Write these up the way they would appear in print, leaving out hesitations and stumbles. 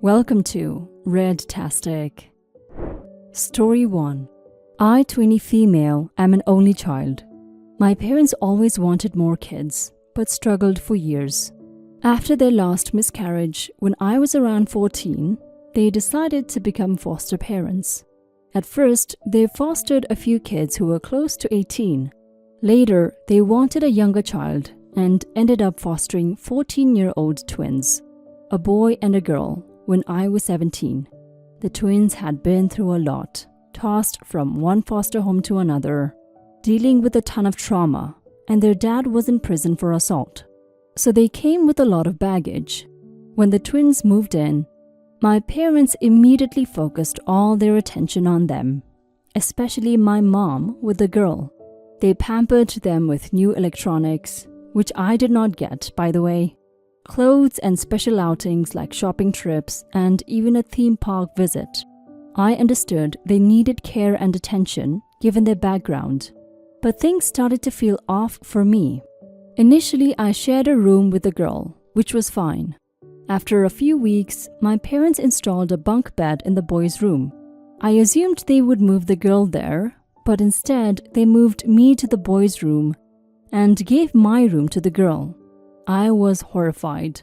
Welcome to Red-tastic. Story 1. I, 20 female, am an only child. My parents always wanted more kids, but struggled for years. After their last miscarriage, when I was around 14, they decided to become foster parents. At first, they fostered a few kids who were close to 18. Later, they wanted a younger child and ended up fostering 14-year-old twins, a boy and a girl, when I was 17. The twins had been through a lot, tossed from one foster home to another, dealing with a ton of trauma, and their dad was in prison for assault. So they came with a lot of baggage. When the twins moved in, my parents immediately focused all their attention on them, especially my mom with the girl. They pampered them with new electronics, which I did not get, by the way, clothes and special outings like shopping trips and even a theme park visit. I understood they needed care and attention given their background, but things started to feel off for me. Initially, I shared a room with the girl, which was fine. After a few weeks, my parents installed a bunk bed in the boys' room. I assumed they would move the girl there, but instead they moved me to the boys' room and gave my room to the girl. I was horrified.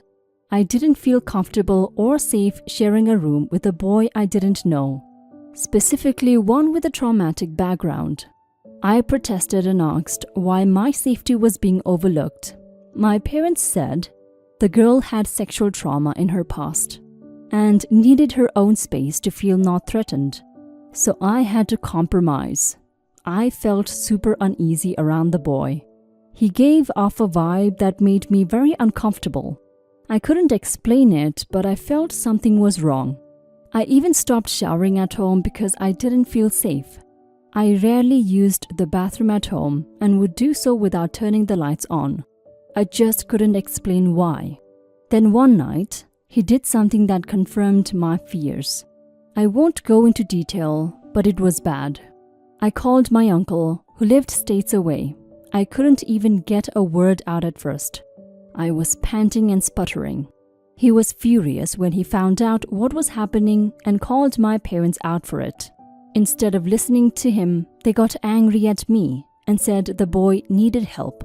I didn't feel comfortable or safe sharing a room with a boy I didn't know, specifically one with a traumatic background. I protested and asked why my safety was being overlooked. My parents said the girl had sexual trauma in her past and needed her own space to feel not threatened. So I had to compromise. I felt super uneasy around the boy. He gave off a vibe that made me very uncomfortable. I couldn't explain it, but I felt something was wrong. I even stopped showering at home because I didn't feel safe. I rarely used the bathroom at home and would do so without turning the lights on. I just couldn't explain why. Then one night, he did something that confirmed my fears. I won't go into detail, but it was bad. I called my uncle, who lived states away. I couldn't even get a word out at first. I was panting and sputtering. He was furious when he found out what was happening and called my parents out for it. Instead of listening to him, they got angry at me and said the boy needed help,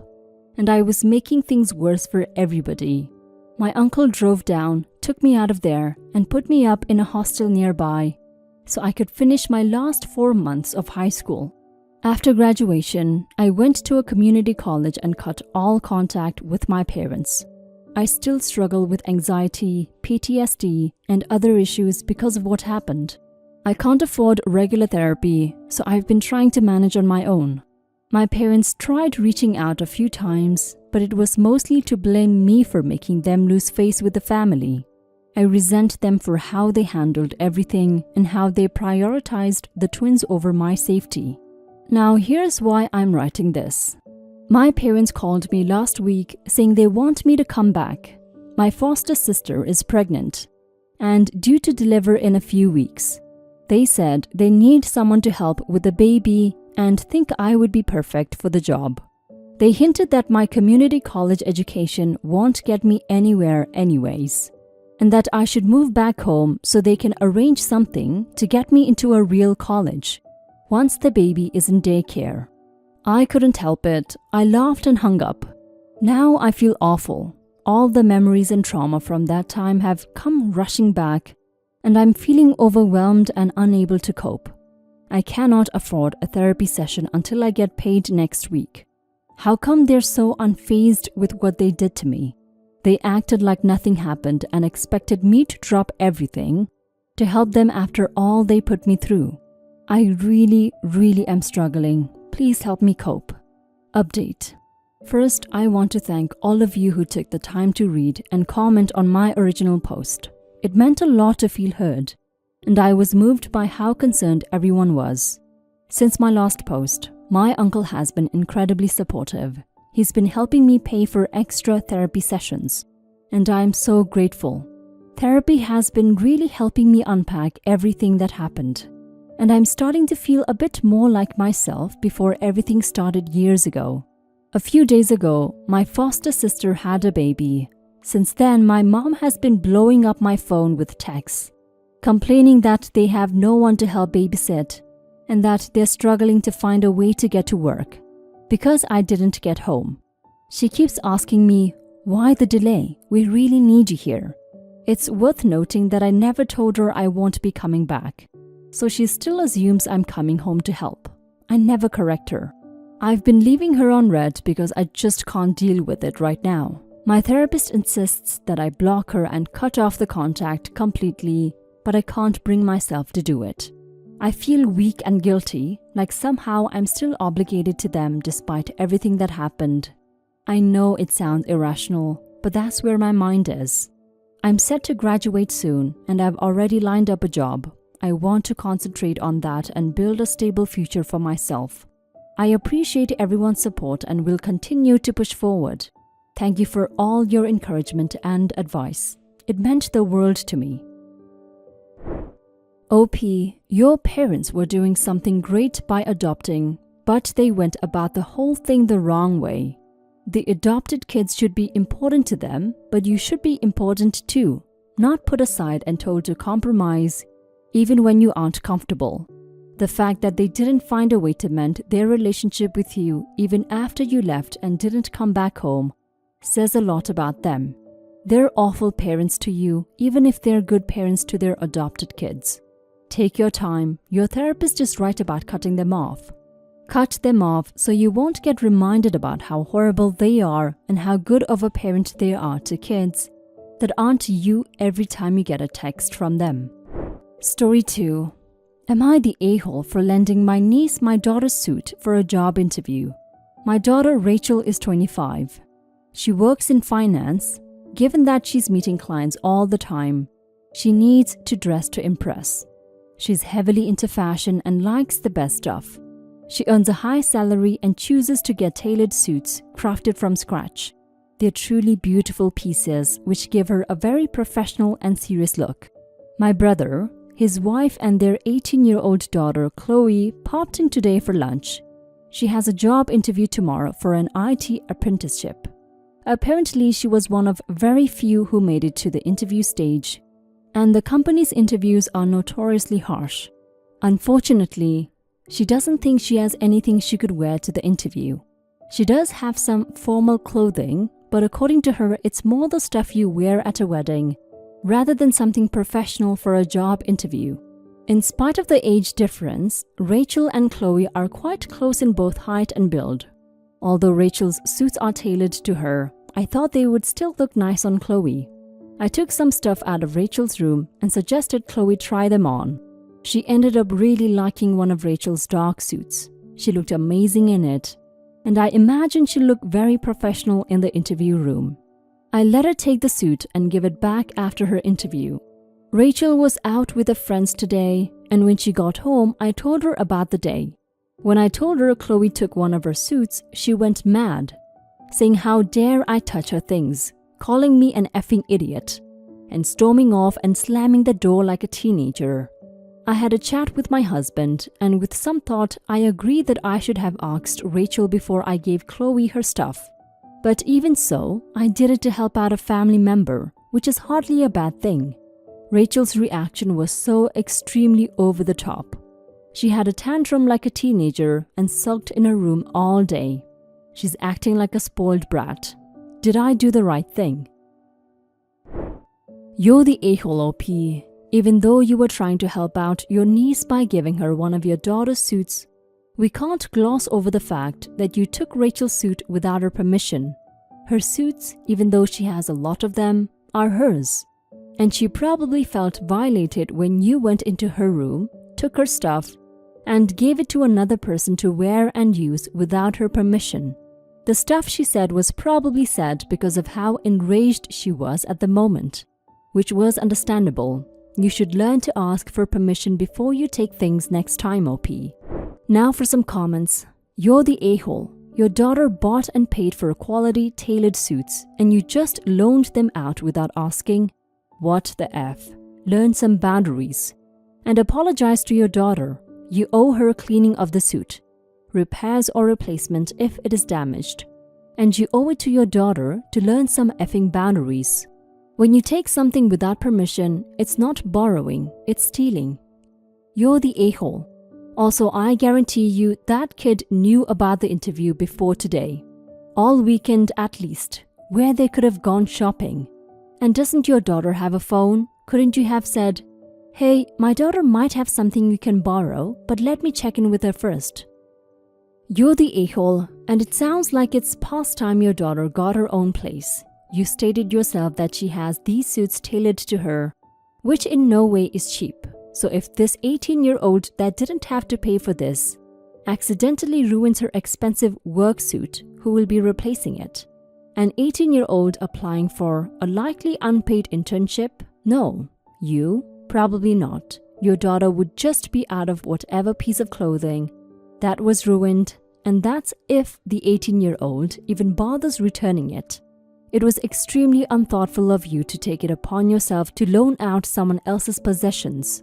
and I was making things worse for everybody. My uncle drove down, took me out of there, and put me up in a hostel nearby so I could finish my last 4 months of high school. After graduation, I went to a community college and cut all contact with my parents. I still struggle with anxiety, PTSD, and other issues because of what happened. I can't afford regular therapy, so I've been trying to manage on my own. My parents tried reaching out a few times, but it was mostly to blame me for making them lose face with the family. I resent them for how they handled everything and how they prioritized the twins over my safety. Now here's why I'm writing this. My parents called me last week saying they want me to come back. My foster sister is pregnant and due to deliver in a few weeks. They said they need someone to help with the baby and think I would be perfect for the job. They hinted that my community college education won't get me anywhere anyways, and that I should move back home so they can arrange something to get me into a real college once the baby is in daycare. I couldn't help it. I laughed and hung up. Now I feel awful. All the memories and trauma from that time have come rushing back, and I'm feeling overwhelmed and unable to cope. I cannot afford a therapy session until I get paid next week. How come they're so unfazed with what they did to me? They acted like nothing happened and expected me to drop everything to help them after all they put me through. I really am struggling. Please help me cope. Update. First, I want to thank all of you who took the time to read and comment on my original post. It meant a lot to feel heard, and I was moved by how concerned everyone was. Since my last post, my uncle has been incredibly supportive. He's been helping me pay for extra therapy sessions, and I'm so grateful. Therapy has been really helping me unpack everything that happened, and I'm starting to feel a bit more like myself before everything started years ago. A few days ago, my foster sister had a baby. Since then, my mom has been blowing up my phone with texts, complaining that they have no one to help babysit and that they're struggling to find a way to get to work because I didn't get home. She keeps asking me, "Why the delay? We really need you here." It's worth noting that I never told her I won't be coming back, so she still assumes I'm coming home to help. I never correct her. I've been leaving her on red because I just can't deal with it right now. My therapist insists that I block her and cut off the contact completely, but I can't bring myself to do it. I feel weak and guilty, like somehow I'm still obligated to them despite everything that happened. I know it sounds irrational, but that's where my mind is. I'm set to graduate soon, and I've already lined up a job. I want to concentrate on that and build a stable future for myself. I appreciate everyone's support and will continue to push forward. Thank you for all your encouragement and advice. It meant the world to me. OP, your parents were doing something great by adopting, but they went about the whole thing the wrong way. The adopted kids should be important to them, but you should be important too, not put aside and told to compromise, even when you aren't comfortable. The fact that they didn't find a way to mend their relationship with you even after you left and didn't come back home says a lot about them. They're awful parents to you, even if they're good parents to their adopted kids. Take your time. Your therapist is right about cutting them off. Cut them off so you won't get reminded about how horrible they are and how good of a parent they are to kids that aren't you every time you get a text from them. Story 2. Am I the a-hole for lending my niece my daughter's suit for a job interview? My daughter Rachel is 25. She works in finance. Given that she's meeting clients all the time, she needs to dress to impress. She's heavily into fashion and likes the best stuff. She earns a high salary and chooses to get tailored suits crafted from scratch. They're truly beautiful pieces which give her a very professional and serious look. My brother, his wife and their 18-year-old daughter Chloe popped in today for lunch. She has a job interview tomorrow for an IT apprenticeship. Apparently, she was one of very few who made it to the interview stage, and the company's interviews are notoriously harsh. Unfortunately, she doesn't think she has anything she could wear to the interview. She does have some formal clothing, but according to her, it's more the stuff you wear at a wedding, rather than something professional for a job interview. In spite of the age difference, Rachel and Chloe are quite close in both height and build. Although Rachel's suits are tailored to her, I thought they would still look nice on Chloe. I took some stuff out of Rachel's room and suggested Chloe try them on. She ended up really liking one of Rachel's dark suits. She looked amazing in it, and I imagine she'll look very professional in the interview room. I let her take the suit and give it back after her interview. Rachel was out with her friends today, and when she got home, I told her about the day. When I told her Chloe took one of her suits, she went mad, saying how dare I touch her things, calling me an effing idiot, and storming off and slamming the door like a teenager. I had a chat with my husband, and with some thought, I agreed that I should have asked Rachel before I gave Chloe her stuff. But even so, I did it to help out a family member, which is hardly a bad thing. Rachel's reaction was so extremely over the top. She had a tantrum like a teenager and sulked in her room all day. She's acting like a spoiled brat. Did I do the right thing? You're the a-hole, OP. Even though you were trying to help out your niece by giving her one of your daughter's suits, we can't gloss over the fact that you took Rachel's suit without her permission. Her suits, even though she has a lot of them, are hers. And she probably felt violated when you went into her room, took her stuff, and gave it to another person to wear and use without her permission. The stuff she said was probably said because of how enraged she was at the moment, which was understandable. You should learn to ask for permission before you take things next time, OP. Now for some comments. You're the a-hole. Your daughter bought and paid for quality tailored suits, and you just loaned them out without asking. What the F? Learn some boundaries. And apologize to your daughter. You owe her cleaning of the suit, repairs or replacement if it is damaged. and you owe it to your daughter to learn some effing boundaries. When you take something without permission, it's not borrowing, it's stealing. You're the a-hole. Also, I guarantee you that kid knew about the interview before today. All weekend at least, where they could have gone shopping. And doesn't your daughter have a phone? Couldn't you have said, "Hey, my daughter might have something you can borrow, but let me check in with her first"? You're the a-hole, and it sounds like it's past time your daughter got her own place. You stated yourself that she has these suits tailored to her, which in no way is cheap. So if this 18-year-old that didn't have to pay for this accidentally ruins her expensive work suit, who will be replacing it? An 18-year-old applying for a likely unpaid internship? No. You? Probably not. Your daughter would just be out of whatever piece of clothing that was ruined, and that's if the 18-year-old even bothers returning it. It was extremely unthoughtful of you to take it upon yourself to loan out someone else's possessions.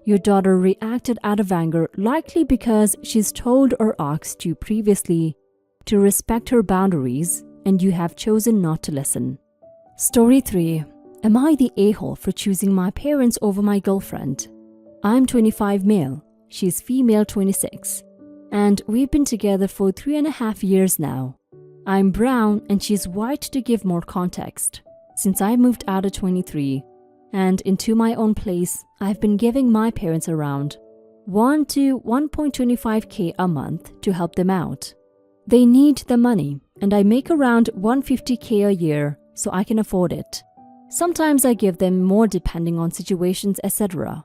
Your daughter reacted out of anger, likely because she's told or asked you previously to respect her boundaries, and you have chosen not to listen. Story 3. Am I the a-hole for choosing my parents over my girlfriend? I'm 25 male, she's female 26, and we've been together for 3.5 years now. I'm brown and she's white to give more context. Since I moved out at 23 and into my own place, I've been giving my parents around 1 to 1.25k a month to help them out. They need the money, and I make around 150k a year, so I can afford it. Sometimes I give them more depending on situations, etc.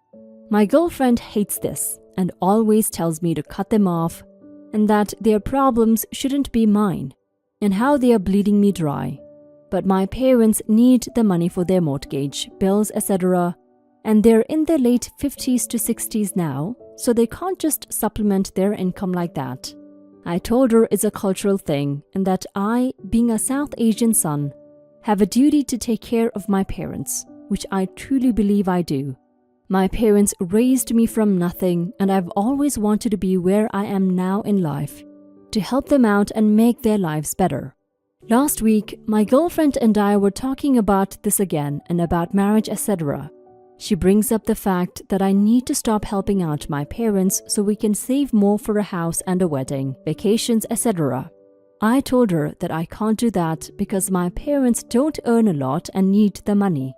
My girlfriend hates this and always tells me to cut them off and that their problems shouldn't be mine and how they are bleeding me dry. But my parents need the money for their mortgage, bills, etc. And they're in their late 50s to 60s now, so they can't just supplement their income like that. I told her it's a cultural thing and that I, being a South Asian son, have a duty to take care of my parents, which I truly believe I do. My parents raised me from nothing, and I've always wanted to be where I am now in life, to help them out and make their lives better. Last week, my girlfriend and I were talking about this again and about marriage, etc. She brings up the fact that I need to stop helping out my parents so we can save more for a house and a wedding, vacations, etc. I told her that I can't do that because my parents don't earn a lot and need the money.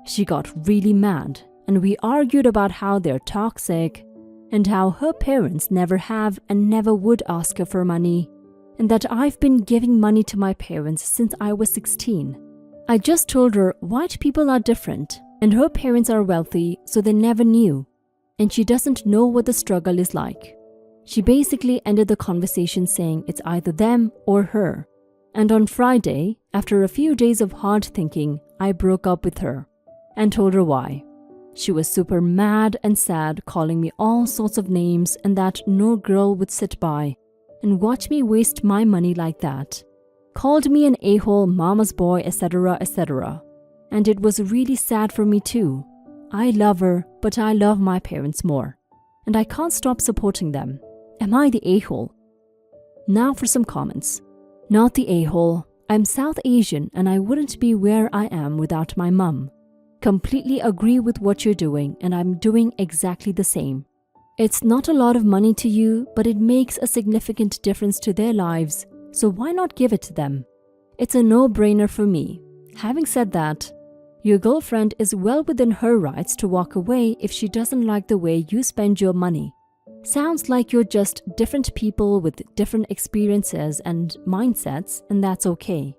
She got really mad, and we argued about how they're toxic and how her parents never have and never would ask her for money, and that I've been giving money to my parents since I was 16. I just told her white people are different and her parents are wealthy, so they never knew, and she doesn't know what the struggle is like. She basically ended the conversation saying it's either them or her. And on Friday, after a few days of hard thinking, I broke up with her and told her why. She was super mad and sad, calling me all sorts of names and that no girl would sit by and watch me waste my money like that. Called me an a-hole, mama's boy, etc., etc. And it was really sad for me too. I love her, but I love my parents more. And I can't stop supporting them. Am I the a-hole? Now for some comments. Not the a-hole. I'm South Asian and I wouldn't be where I am without my mum. Completely agree with what you're doing and I'm doing exactly the same. It's not a lot of money to you, but it makes a significant difference to their lives, so why not give it to them? It's a no-brainer for me. Having said that, your girlfriend is well within her rights to walk away if she doesn't like the way you spend your money. Sounds like you're just different people with different experiences and mindsets, and that's okay.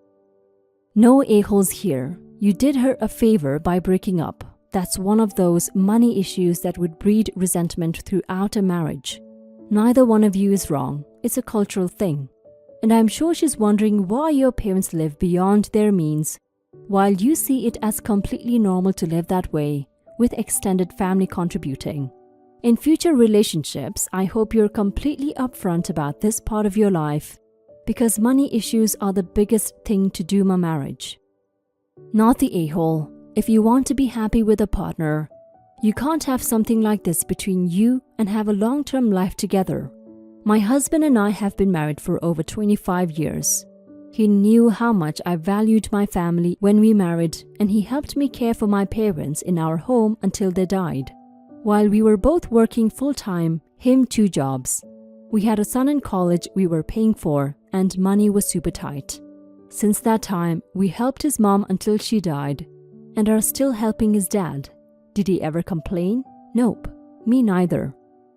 No a-holes here. You did her a favor by breaking up. That's one of those money issues that would breed resentment throughout a marriage. Neither one of you is wrong. It's a cultural thing. And I'm sure she's wondering why your parents live beyond their means, while you see it as completely normal to live that way, with extended family contributing. In future relationships, I hope you're completely upfront about this part of your life, because money issues are the biggest thing to doom a marriage. Not the a-hole. If you want to be happy with a partner, you can't have something like this between you and have a long-term life together. My husband and I have been married for over 25 years. He knew how much I valued my family when we married, and he helped me care for my parents in our home until they died. While we were both working full-time, him 2 jobs. We had a son in college we were paying for, and money was super tight. Since that time, we helped his mom until she died, and are still helping his dad. Did he ever complain? Nope, me neither.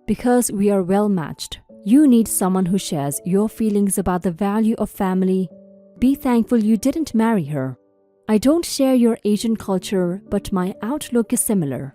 Because we are well matched. You need someone who shares your feelings about the value of family. Be thankful you didn't marry her. I don't share your Asian culture, but my outlook is similar.